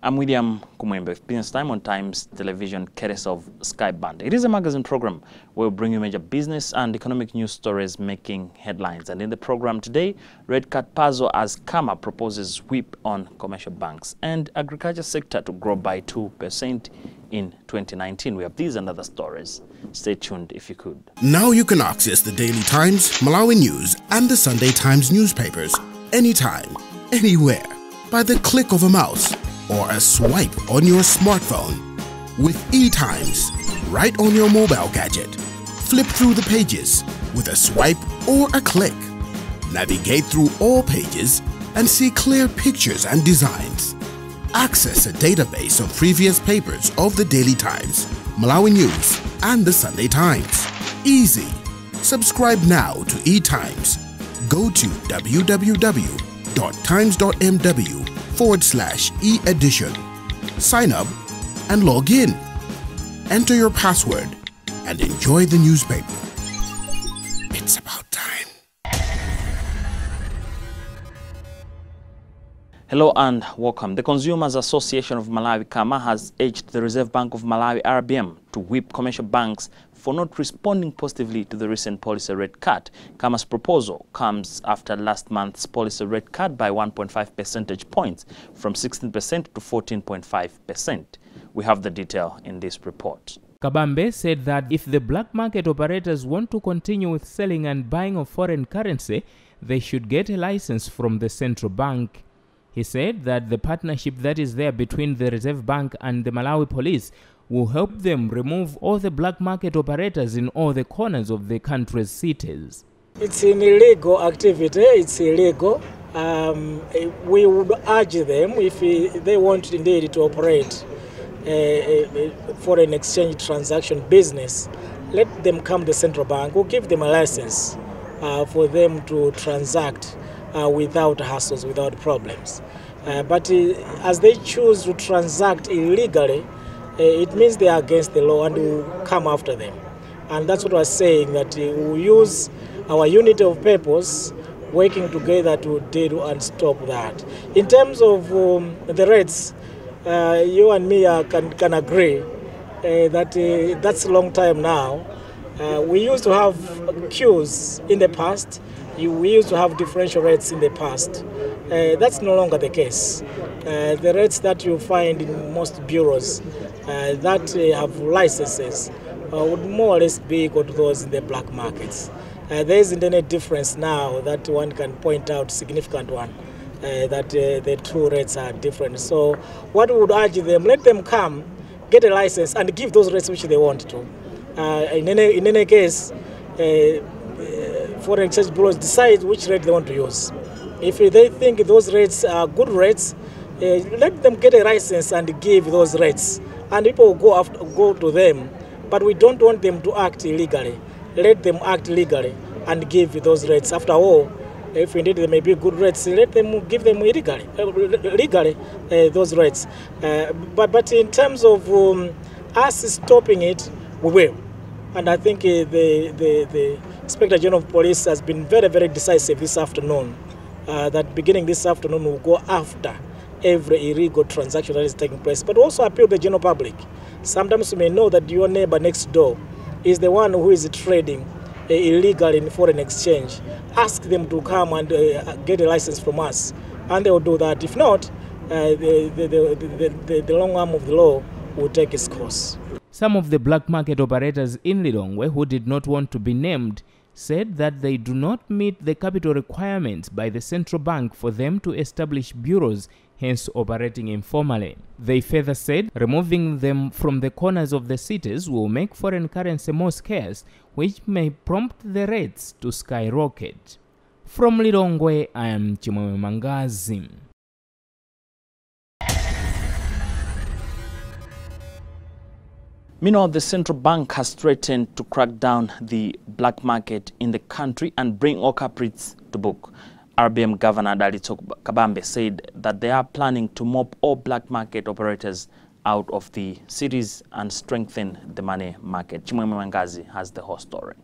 I'm William Kumwembe, Business Time on Times Television, courtesy of Sky Band. It is a magazine program where we bring you major business and economic news stories making headlines. And in the program today, red card puzzle as Cama proposes whip on commercial banks and agriculture sector to grow by 2% in 2019. We have these and other stories. Stay tuned if you could. Now you can access the Daily Times, Malawi News, and the Sunday Times newspapers anytime, anywhere, by the click of a mouse or a swipe on your smartphone. With eTimes, right on your mobile gadget. Flip through the pages with a swipe or a click. Navigate through all pages and see clear pictures and designs. Access a database of previous papers of the Daily Times, Malawi News, and the Sunday Times. Easy. Subscribe now to eTimes. Go to www.times.mw/e-edition. Sign up and log in. Enter your password and enjoy the newspaper. It's about time. Hello and welcome. The Consumers Association of Malawi, Cama, has urged the Reserve Bank of Malawi, RBM, to whip commercial banks for not responding positively to the recent policy rate cut. Cama's proposal comes after last month's policy rate cut by 1.5 percentage points from 16% to 14.5%. We have the detail in this report. Kabambe said that if the black market operators want to continue with selling and buying of foreign currency, they should get a license from the central bank. He said that the partnership that is there between the Reserve Bank and the Malawi police will help them remove all the black market operators in all the corners of the country's cities. It's an illegal activity, it's illegal. We would urge them, if they want indeed to operate a foreign exchange transaction business, let them come to the central bank. We'll give them a license for them to transact without hassles, without problems. But as they choose to transact illegally, it means they are against the law and we'll come after them. And that's what we're saying, that we'll use our unity of purpose, working together to deal and stop that. In terms of the rates, you and me can agree that that's a long time now. We used to have queues in the past. We used to have differential rates in the past. That's no longer the case. The rates that you find in most bureaus that have licenses would more or less be equal to those in the black markets. There isn't any difference now that one can point out, significant one, that the two rates are different. So what we would urge them, let them come, get a license and give those rates which they want to. In any case, foreign exchange bureaus decide which rate they want to use. If they think those rates are good rates, let them get a license and give those rates, and people will go to them. But we don't want them to act illegally. Let them act legally and give those rates. After all, if indeed there may be good rates, let them give them legally those rates. But in terms of us stopping it, we will. And I think the Inspector General of Police has been very, very decisive this afternoon. That beginning this afternoon will go after every illegal transaction that is taking place, but also appeal to the general public. Sometimes you may know that your neighbor next door is the one who is trading illegal in foreign exchange. Ask them to come and get a license from us, and they will do that. If not, the long arm of the law will take its course. Some of the black market operators in Lilongwe who did not want to be named said that they do not meet the capital requirements by the central bank for them to establish bureaus, hence operating informally. They further said removing them from the corners of the cities will make foreign currency more scarce, which may prompt the rates to skyrocket. From Lilongwe, I am Chimwe Mangazi. Meanwhile, the central bank has threatened to crack down the black market in the country and bring all culprits to book. RBM Governor Dalito Kabambe said that they are planning to mop all black market operators out of the cities and strengthen the money market. Chimwemwe Mangazi has the whole story.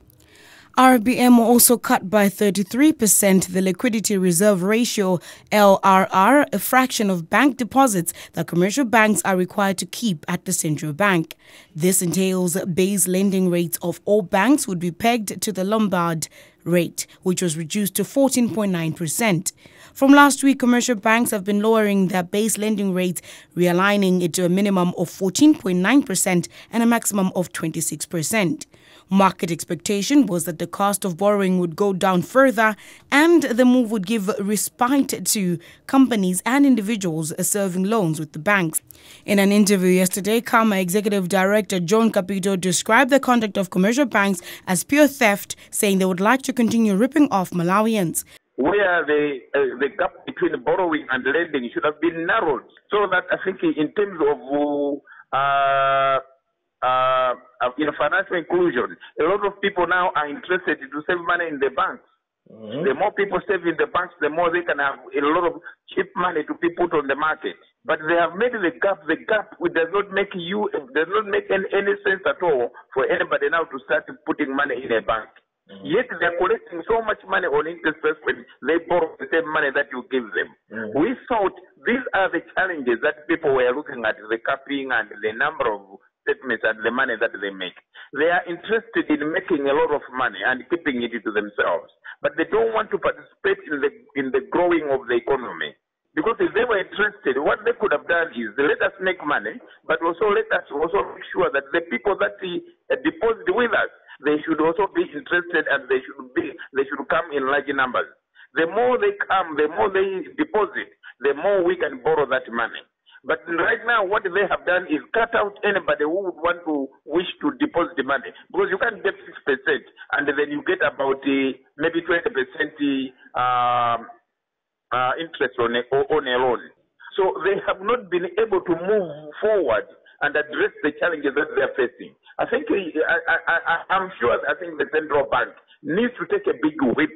RBM also cut by 33% the liquidity reserve ratio, LRR, a fraction of bank deposits that commercial banks are required to keep at the central bank. This entails base lending rates of all banks would be pegged to the Lombard rate, which was reduced to 14.9%. From last week, commercial banks have been lowering their base lending rates, realigning it to a minimum of 14.9% and a maximum of 26%. Market expectation was that the cost of borrowing would go down further, and the move would give respite to companies and individuals serving loans with the banks. In an interview yesterday, Cama Executive Director John Capito described the conduct of commercial banks as pure theft, saying they would like to continue ripping off Malawians. Where the gap between borrowing and lending should have been narrowed, so that I think in terms of financial inclusion, a lot of people now are interested to save money in the banks. The more people save in the banks, the more they can have a lot of cheap money to be put on the market. But they have made the gap which does not make any sense at all for anybody now to start putting money in a bank. Yet they are collecting so much money on interest rates when they borrow the same money that you give them. We thought these are the challenges that people were looking at, the capping and the number of statements and the money that they make. They are interested in making a lot of money and keeping it to themselves, but they don't want to participate in the growing of the economy. Because if they were interested, what they could have done is let us make money, but also let us also make sure that the people that deposit with us, they should also be interested, and they should come in large numbers. The more they come, the more they deposit, the more we can borrow that money. But right now, what they have done is cut out anybody who would wish to deposit the money, because you can't get 6%, and then you get about maybe 20% interest on a loan. So they have not been able to move forward and address the challenges that they are facing. I think I'm sure the central bank needs to take a big whip.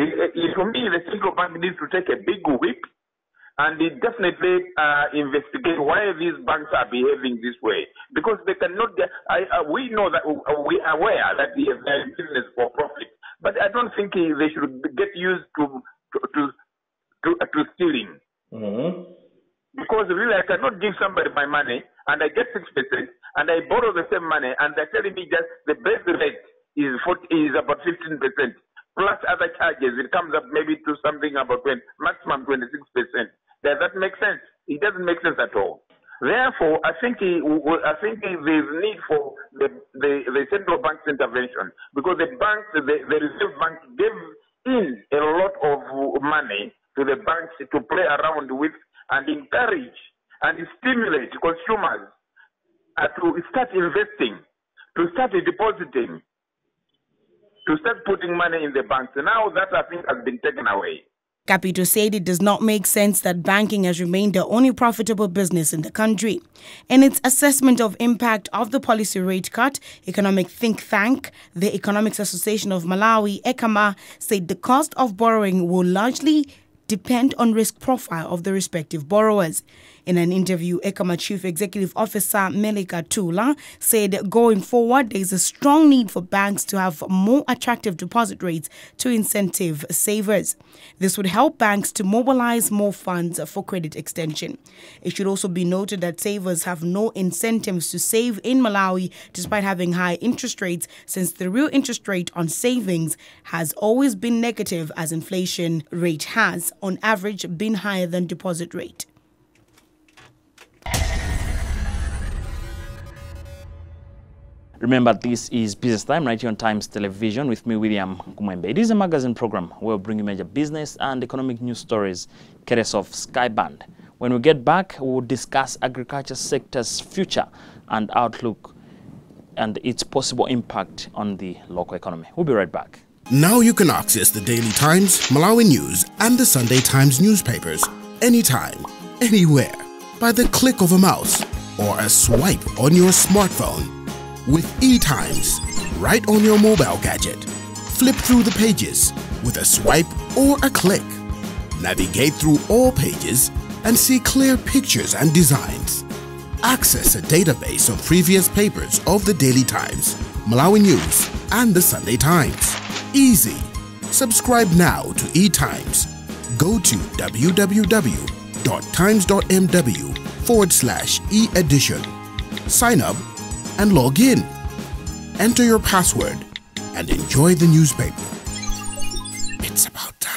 For me, the central bank needs to take a big whip and definitely investigate why these banks are behaving this way. Because they cannot get. We know that we are aware that they are in business for profit, but I don't think they should get used to stealing. Because really, I cannot give somebody my money and I get 6%, and I borrow the same money, and they're telling me just the base rate is about 15%, plus other charges. It comes up maybe to something about maximum 26%. Does that make sense? It doesn't make sense at all. Therefore, I think there's need for the central bank's intervention, because the Reserve Bank gave in a lot of money to the banks to play around with and encourage and stimulate consumers to start investing, to start depositing, to start putting money in the banks. Now that, I think, has been taken away. Capito said it does not make sense that banking has remained the only profitable business in the country. In its assessment of impact of the policy rate cut, economic think tank, the Economics Association of Malawi, Cama, said the cost of borrowing will largely depend on risk profile of the respective borrowers. In an interview, Cama Chief Executive Officer Melika Tula said going forward, there is a strong need for banks to have more attractive deposit rates to incentive savers. This would help banks to mobilize more funds for credit extension. It should also be noted that savers have no incentives to save in Malawi despite having high interest rates, since the real interest rate on savings has always been negative, as inflation rate has, on average, been higher than deposit rate. Remember, this is Business Time right here on Times Television with me, William Kumwembe. It is a magazine program where we bring you major business and economic news stories, courtesy of Skyband. When we get back, we will discuss agriculture sector's future and outlook and its possible impact on the local economy. We'll be right back. Now you can access the Daily Times, Malawi News, and the Sunday Times newspapers anytime, anywhere, by the click of a mouse or a swipe on your smartphone. With eTimes, right on your mobile gadget. Flip through the pages with a swipe or a click. Navigate through all pages and see clear pictures and designs. Access a database of previous papers of the Daily Times Malawi News, and the Sunday Times. Easy. Subscribe now to eTimes. Go to www.times.mw/e-edition. Sign up and log in. Enter your password and enjoy the newspaper. It's about time.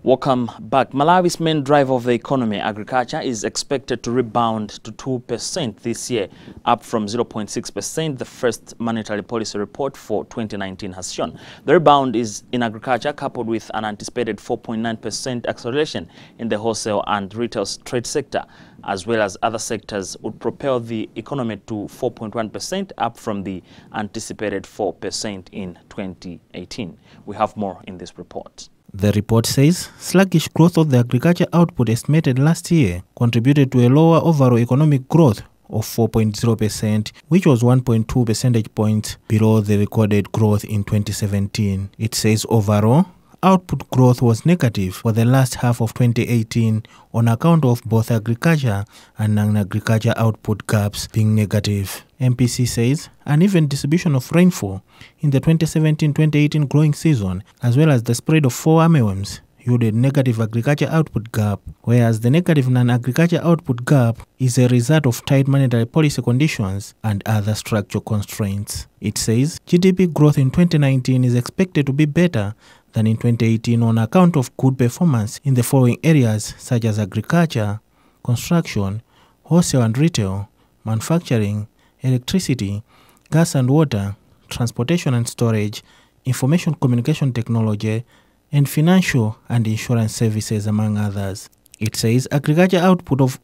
Welcome back. Malawi's main driver of the economy, agriculture, is expected to rebound to 2% this year, up from 0.6% the first monetary policy report for 2019 has shown. The rebound is in agriculture, coupled with an anticipated 4.9% acceleration in the wholesale and retail trade sector, as well as other sectors, would propel the economy to 4.1%, up from the anticipated 4% in 2018. We have more in this report. The report says sluggish growth of the agriculture output estimated last year contributed to a lower overall economic growth of 4.0%, which was 1.2 percentage points below the recorded growth in 2017. It says overall, output growth was negative for the last half of 2018 on account of both agriculture and non-agriculture output gaps being negative. MPC says uneven distribution of rainfall in the 2017-2018 growing season, as well as the spread of four armyworms, yielded negative agriculture output gap, whereas the negative non-agriculture output gap is a result of tight monetary policy conditions and other structural constraints. It says GDP growth in 2019 is expected to be better than in 2018 on account of good performance in the following areas such as agriculture, construction, wholesale and retail, manufacturing, electricity, gas and water, transportation and storage, information communication technology, and financial and insurance services, among others. It says agriculture output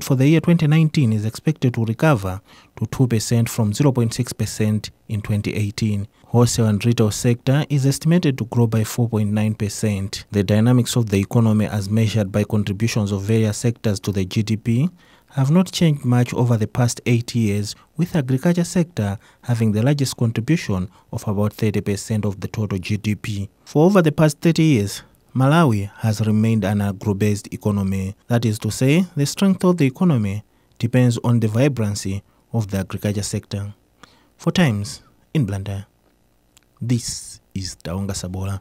for the year 2019 is expected to recover to 2% from 0.6% in 2018. Wholesale and retail sector is estimated to grow by 4.9%. The dynamics of the economy as measured by contributions of various sectors to the GDP have not changed much over the past 8 years, with agriculture sector having the largest contribution of about 30% of the total GDP. For over the past 30 years, Malawi has remained an agro-based economy. That is to say, the strength of the economy depends on the vibrancy of the agriculture sector. For Times in Blantyre, this is Taonga Sabola.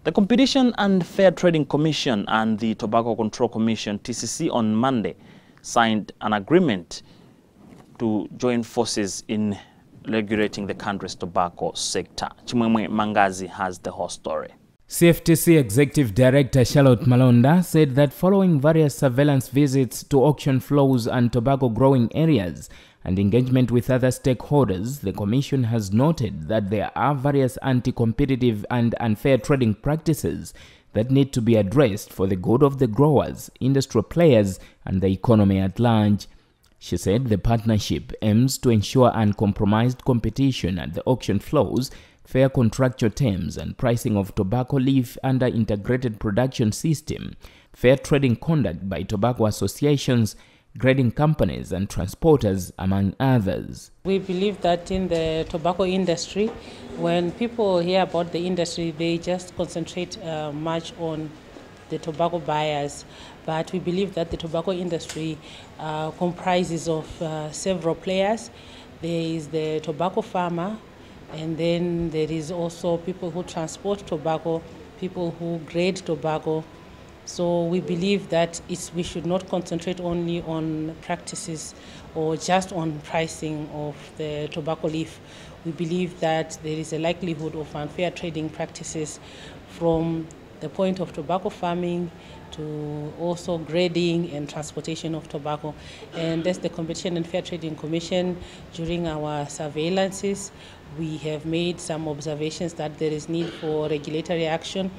The Competition and Fair Trading Commission and the Tobacco Control Commission, TCC, on Monday signed an agreement to join forces in regulating the country's tobacco sector. Chimwemwe Mangazi has the whole story. CFTC Executive Director Charlotte Malonda said that following various surveillance visits to auction floors and tobacco growing areas and engagement with other stakeholders, the Commission has noted that there are various anti-competitive and unfair trading practices that need to be addressed for the good of the growers, industrial players, and the economy at large. She said the partnership aims to ensure uncompromised competition at the auction floors, fair contractual terms and pricing of tobacco leaf under integrated production system, fair trading conduct by tobacco associations, grading companies and transporters, among others. We believe that in the tobacco industry, when people hear about the industry, they just concentrate much on the tobacco buyers. But we believe that the tobacco industry comprises of several players. There is the tobacco farmer, and then there is also people who transport tobacco, people who grade tobacco. So we believe that we should not concentrate only on practices or just on pricing of the tobacco leaf. We believe that there is a likelihood of unfair trading practices from the point of tobacco farming to also grading and transportation of tobacco. And as the Competition and Fair Trading Commission, during our surveillances, we have made some observations that there is need for regulatory action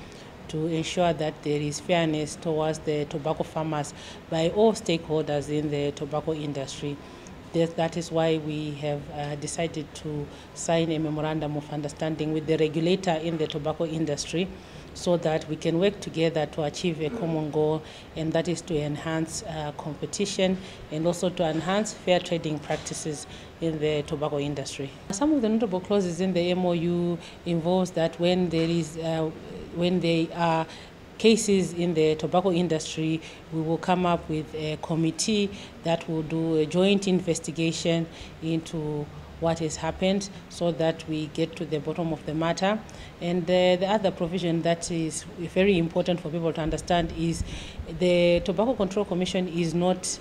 to ensure that there is fairness towards the tobacco farmers by all stakeholders in the tobacco industry. That is why we have decided to sign a memorandum of understanding with the regulator in the tobacco industry so that we can work together to achieve a common goal, and that is to enhance competition and also to enhance fair trading practices in the tobacco industry. Some of the notable clauses in the MOU involves that when there is when they are cases in the tobacco industry, we will come up with a committee that will do a joint investigation into what has happened so that we get to the bottom of the matter. And the other provision that is very important for people to understand is the Tobacco Control Commission is not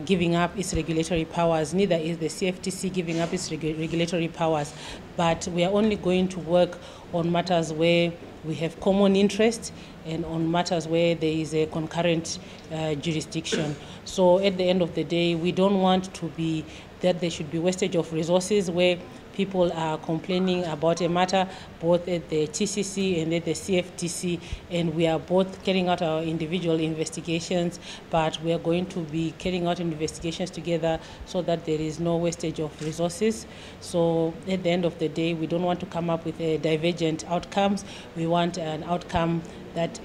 giving up its regulatory powers, neither is the CFTC giving up its regulatory powers, but we are only going to work on matters where we have common interest and on matters where there is a concurrent jurisdiction. So at the end of the day, we don't want to be that there should be wastage of resources where people are complaining about a matter both at the TCC and at the CFTC, and we are both carrying out our individual investigations, but we are going to be carrying out investigations together so that there is no wastage of resources. So at the end of the day, we don't want to come up with divergent outcomes. We want an outcome that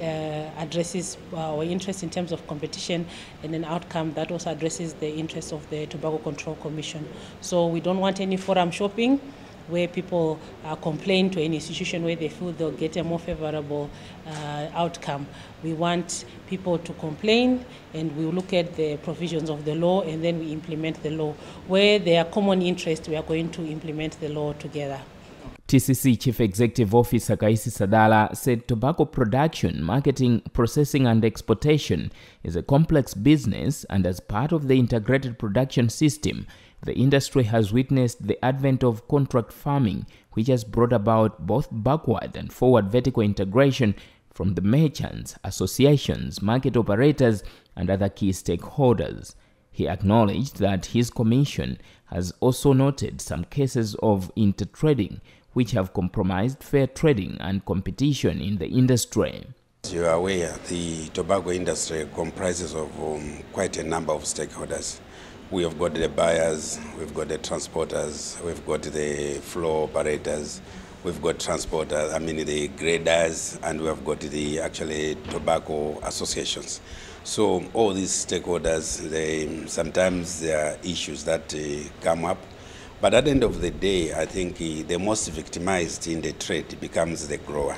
addresses our interests in terms of competition, and an outcome that also addresses the interests of the Tobacco Control Commission. So we don't want any forum shopping where people complain to any institution where they feel they'll get a more favorable outcome. We want people to complain, and we look at the provisions of the law, and then we implement the law. Where there are common interests, we are going to implement the law together. TCC Chief Executive Officer Kaisi Sadala said tobacco production, marketing, processing and exportation is a complex business, and as part of the integrated production system, the industry has witnessed the advent of contract farming, which has brought about both backward and forward vertical integration from the merchants, associations, market operators and other key stakeholders. He acknowledged that his commission has also noted some cases of intertrading which have compromised fair trading and competition in the industry. As you are aware, the tobacco industry comprises of quite a number of stakeholders. We have got the buyers, we've got the transporters, we've got the floor operators, we've got transporters, the graders, and we have got the actually tobacco associations. So all these stakeholders, sometimes there are issues that come up. But at the end of the day, I think the most victimized in the trade becomes the grower.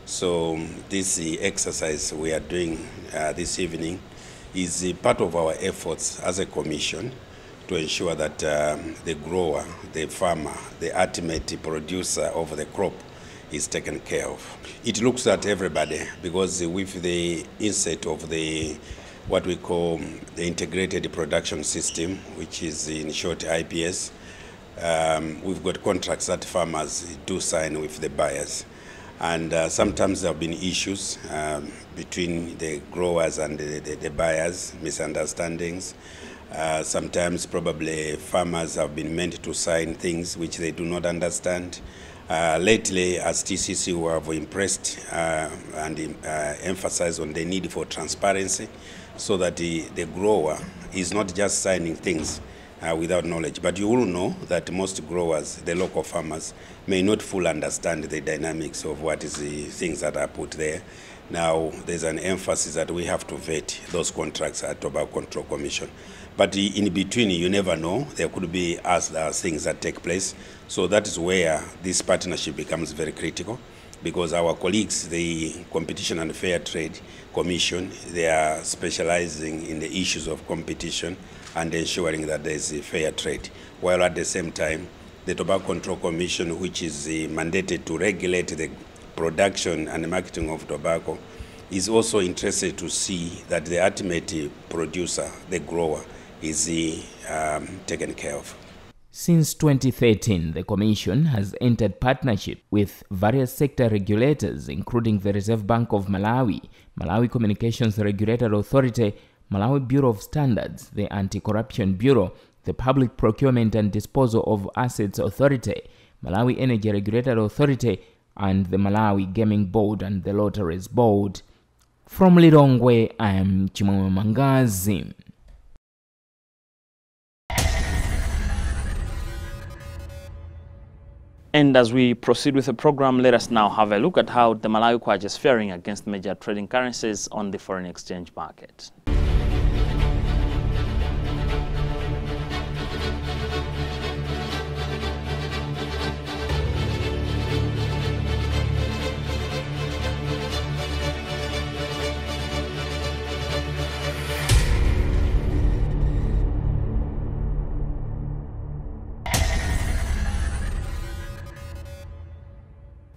So this exercise we are doing this evening is part of our efforts as a commission to ensure that the grower, the farmer, the ultimate producer of the crop is taken care of. It looks at everybody, because with the inset of the what we call the integrated production system, which is in short IPS, we've got contracts that farmers do sign with the buyers. And sometimes there have been issues between the growers and the buyers, misunderstandings. Sometimes probably farmers have been meant to sign things which they do not understand. Lately, as TCC, we have impressed and emphasized on the need for transparency, so that the grower is not just signing things without knowledge. But you will know that most growers, the local farmers, may not fully understand the dynamics of what is the things that are put there. Now, there's an emphasis that we have to vet those contracts at Tobacco Control Commission. But in between, you never know. There could be other things that take place. So that is where this partnership becomes very critical, because our colleagues, the Competition and Fair Trade Commission, they are specializing in the issues of competition and ensuring that there is a fair trade, while at the same time, the Tobacco Control Commission, which is mandated to regulate the production and marketing of tobacco, is also interested to see that the ultimate producer, the grower, is taken care of. Since 2013, the Commission has entered partnership with various sector regulators, including the Reserve Bank of Malawi, Malawi Communications Regulatory Authority, Malawi Bureau of Standards, the Anti-Corruption Bureau, the Public Procurement and Disposal of Assets Authority, Malawi Energy Regulatory Authority, and the Malawi Gaming Board and the Lotteries Board. From Lilongwe, I am Chimwe Mangazi. And as we proceed with the program, let us now have a look at how the Malawi kwacha is faring against major trading currencies on the foreign exchange market.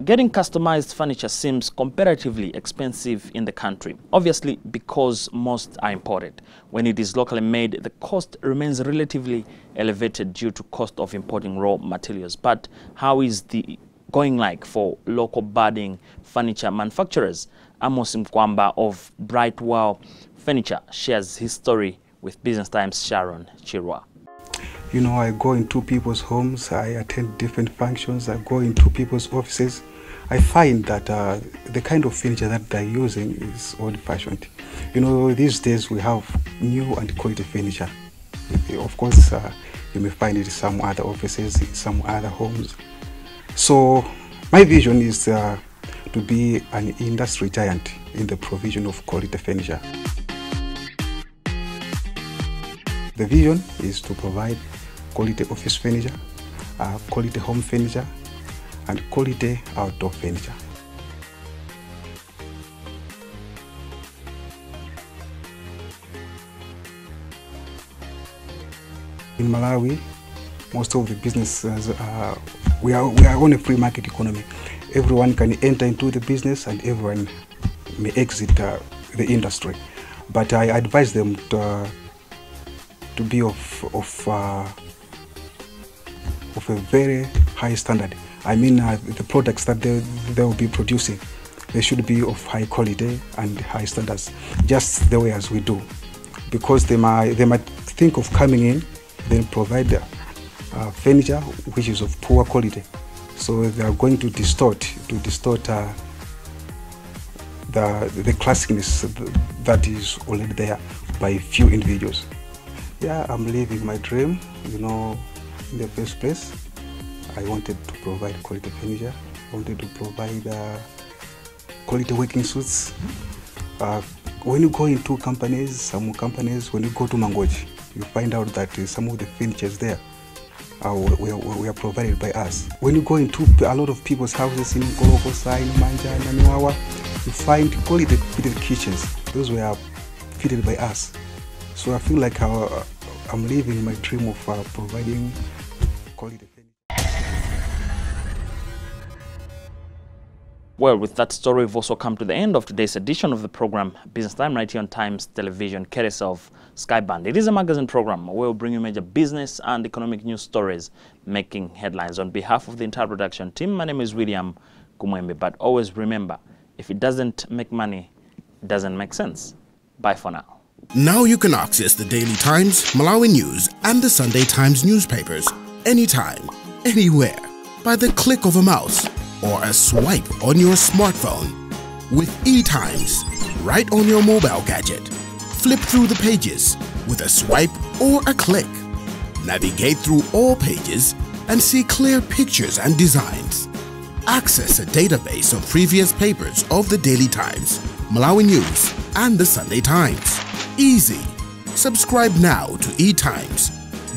Getting customized furniture seems comparatively expensive in the country, obviously because most are imported. When it is locally made, the cost remains relatively elevated due to cost of importing raw materials. But how is the going like for local budding furniture manufacturers? Amos Mkwamba of Brightwell Furniture shares his story with Business Times' Sharon Chirwa. You know, I go into people's homes, I attend different functions, I go into people's offices. I find that the kind of furniture that they're using is old-fashioned. You know, these days we have new and quality furniture. Of course, you may find it in some other offices, in some other homes. So my vision is to be an industry giant in the provision of quality furniture. The vision is to provide quality office furniture, quality home furniture, and quality outdoor furniture. In Malawi, most of the businesses, we are on a free market economy. Everyone can enter into the business and everyone may exit the industry. But I advise them to be of a very high standard. I mean, the products that they will be producing, they should be of high quality and high standards, just the way as we do. Because they might think of coming in, then provide furniture which is of poor quality. So they are going to distort the classicness that is already there by few individuals. Yeah, I'm living my dream. You know, in the first place, I wanted to provide quality furniture. I wanted to provide quality working suits. When you go into companies, some companies, when you go to Mangoji, you find out that some of the furnitures there we are provided by us. When you go into a lot of people's houses in Gorokosa, in Manja, in Naniwawa, you find quality fitted kitchens. Those were fitted by us. So I feel like I'm living my dream of providing quality furniture. Well, with that story, we've also come to the end of today's edition of the program Business Time, right here on Times Television, courtesy of Skyband. It is a magazine program where we'll bring you major business and economic news stories making headlines. On behalf of the entire production team, my name is William Kumwembe. But always remember, if it doesn't make money, it doesn't make sense. Bye for now. Now you can access the Daily Times, Malawi News, and the Sunday Times newspapers anytime, anywhere, by the click of a mouse or a swipe on your smartphone. With eTimes, right on your mobile gadget. Flip through the pages with a swipe or a click. Navigate through all pages and see clear pictures and designs. Access a database of previous papers of the Daily Times, Malawi News, and the Sunday Times. Easy. Subscribe now to eTimes.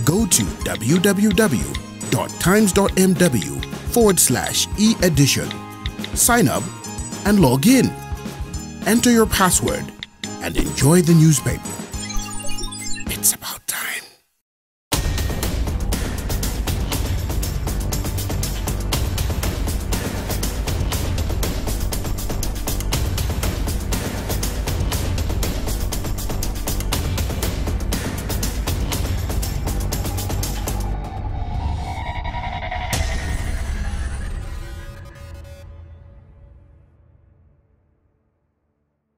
Go to www.times.mw/e-edition. Sign up and log in. Enter your password and enjoy the newspaper. It's about